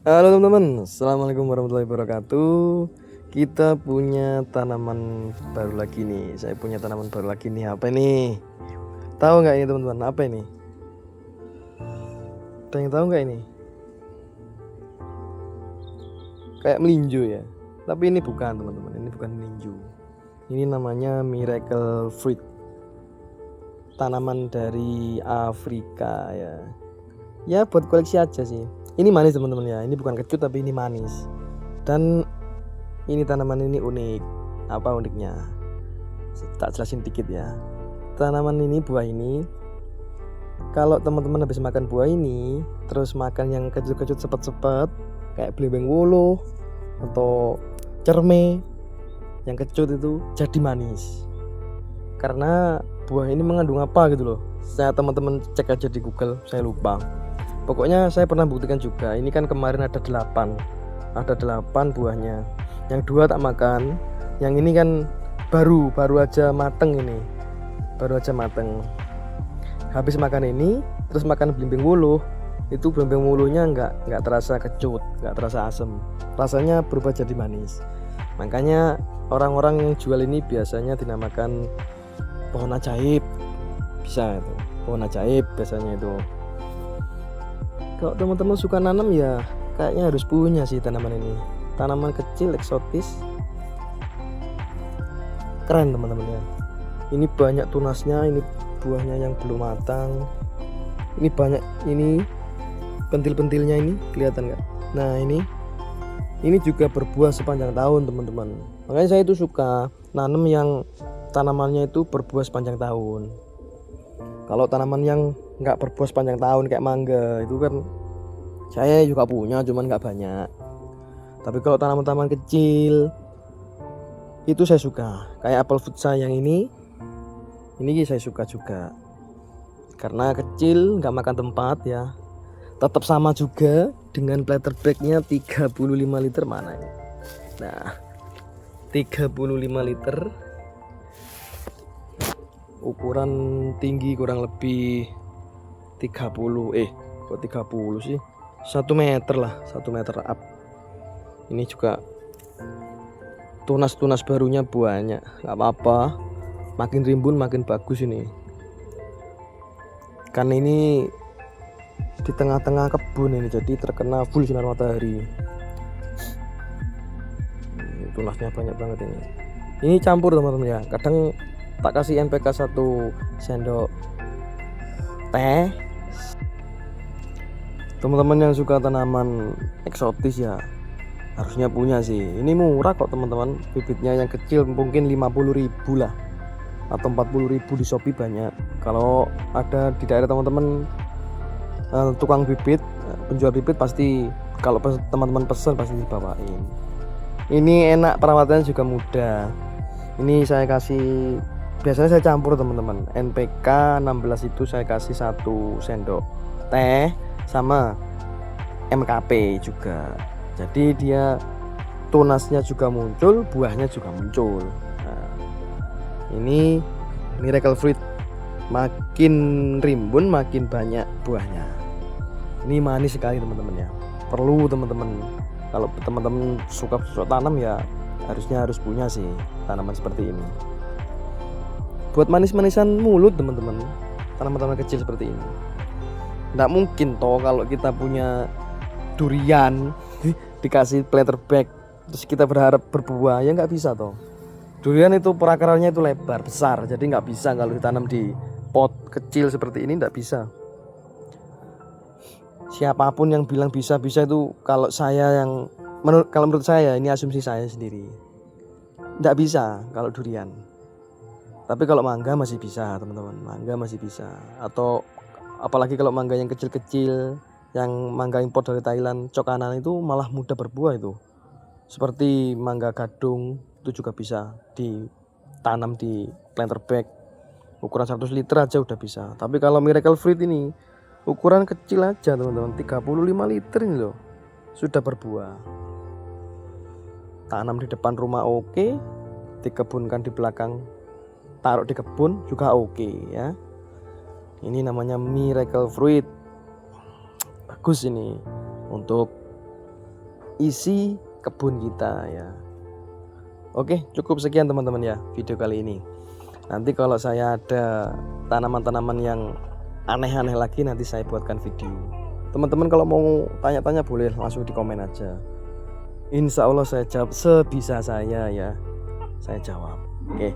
Halo teman-teman, Assalamualaikum warahmatullahi wabarakatuh. Kita punya tanaman baru lagi nih. Saya punya tanaman baru lagi nih. Apa ini? Tahu nggak ini teman-teman? Apa ini? Ada yang tahu nggak ini? Kayak melinjo ya. Tapi ini bukan teman-teman. Ini bukan melinjo. Ini namanya miracle fruit. Tanaman dari Afrika ya. Ya buat koleksi aja sih. Ini manis teman-teman ya. Ini bukan kecut tapi ini manis. Dan ini tanaman ini unik. Apa uniknya? Tak jelasin dikit ya. Tanaman ini, buah ini, kalau teman-teman habis makan buah ini terus makan yang kecut-kecut sepet-sepet kayak belimbing wuluh atau cerme yang kecut itu jadi manis. Karena buah ini mengandung apa gitu loh. Saya teman-teman cek aja di Google, saya lupa. Pokoknya saya pernah buktikan juga. Ini kan kemarin ada 8 buahnya. Yang 2 tak makan. Yang ini kan baru aja mateng ini. Baru aja mateng. Habis makan ini, terus makan belimbing wuluh. Itu belimbing wuluhnya nggak terasa kecut, nggak terasa asem. Rasanya berubah jadi manis. Makanya orang-orang yang jual ini biasanya dinamakan pohon ajaib. Bisa itu. Pohon ajaib biasanya itu. Kalau teman-teman suka nanam ya kayaknya harus punya sih tanaman ini. Tanaman kecil eksotis, keren teman-teman ya. Ini banyak tunasnya, ini buahnya yang belum matang. Ini banyak, ini pentil-pentilnya ini kelihatan nggak? Nah ini juga berbuah sepanjang tahun teman-teman. Makanya saya itu suka nanam yang tanamannya itu berbuah sepanjang tahun. Kalau tanaman yang nggak berbuah sepanjang tahun kayak mangga itu kan saya juga punya, cuman nggak banyak. Tapi kalau tanaman-tanaman kecil itu saya suka. Kayak apel futsal yang ini saya suka juga. Karena kecil, nggak makan tempat ya. Tetap sama juga dengan platter bagnya 35 liter mana ini? Nah, 35 liter. Ukuran tinggi kurang lebih 30 kok 30 sih, 1 meter lah, 1 meter up. Ini juga tunas barunya banyak, nggak apa-apa, makin rimbun makin bagus ini. Karena ini di tengah-tengah kebun ini, jadi terkena full sinar matahari. Tunasnya banyak banget ini. Ini campur teman-teman ya, kadang tak kasih NPK 1 sendok teh. Teman-teman yang suka tanaman eksotis ya harusnya punya sih. Ini murah kok teman-teman. Bibitnya yang kecil mungkin 50.000 lah atau 40.000 di Shopee banyak. Kalau ada di daerah teman-teman tukang bibit, penjual bibit, pasti kalau teman-teman pesan pasti dibawain. Ini enak, perawatannya juga mudah. Ini saya kasih, biasanya saya campur teman-teman. NPK 16 itu saya kasih 1 sendok teh sama MKP juga. Jadi dia tunasnya juga muncul, buahnya juga muncul. Nah, ini miracle fruit, makin rimbun makin banyak buahnya. Ini manis sekali teman-teman ya. Perlu teman-teman, kalau teman-teman suka tanam ya harus punya sih tanaman seperti ini. Buat manis-manisan mulut teman-teman, tanaman-tanaman kecil seperti ini. Nggak mungkin toh kalau kita punya durian dikasih platter bag terus kita berharap berbuah, ya nggak bisa toh. Durian itu perakarannya itu lebar besar, jadi nggak bisa kalau ditanam di pot kecil seperti ini, nggak bisa. Siapapun yang bilang bisa itu kalau menurut saya, ini asumsi saya sendiri, nggak bisa kalau durian. Tapi kalau mangga masih bisa teman-teman, mangga masih bisa. Atau apalagi kalau mangga yang kecil-kecil, yang mangga impor dari Thailand, cokanan itu malah mudah berbuah itu. Seperti mangga gadung itu juga bisa ditanam di planter bag. Ukuran 100 liter aja udah bisa. Tapi kalau miracle fruit ini ukuran kecil aja teman-teman, 35 liter ini loh sudah berbuah. Tanam di depan rumah oke, dikebunkan di belakang, taruh di kebun juga oke ya. Ini namanya miracle fruit. Bagus ini untuk isi kebun kita ya. Oke, cukup sekian teman-teman ya video kali ini. Nanti kalau saya ada tanaman-tanaman yang aneh-aneh lagi, nanti saya buatkan video. Teman-teman kalau mau tanya-tanya boleh langsung di komen aja. Insya Allah saya jawab sebisa saya ya. Saya jawab. Oke.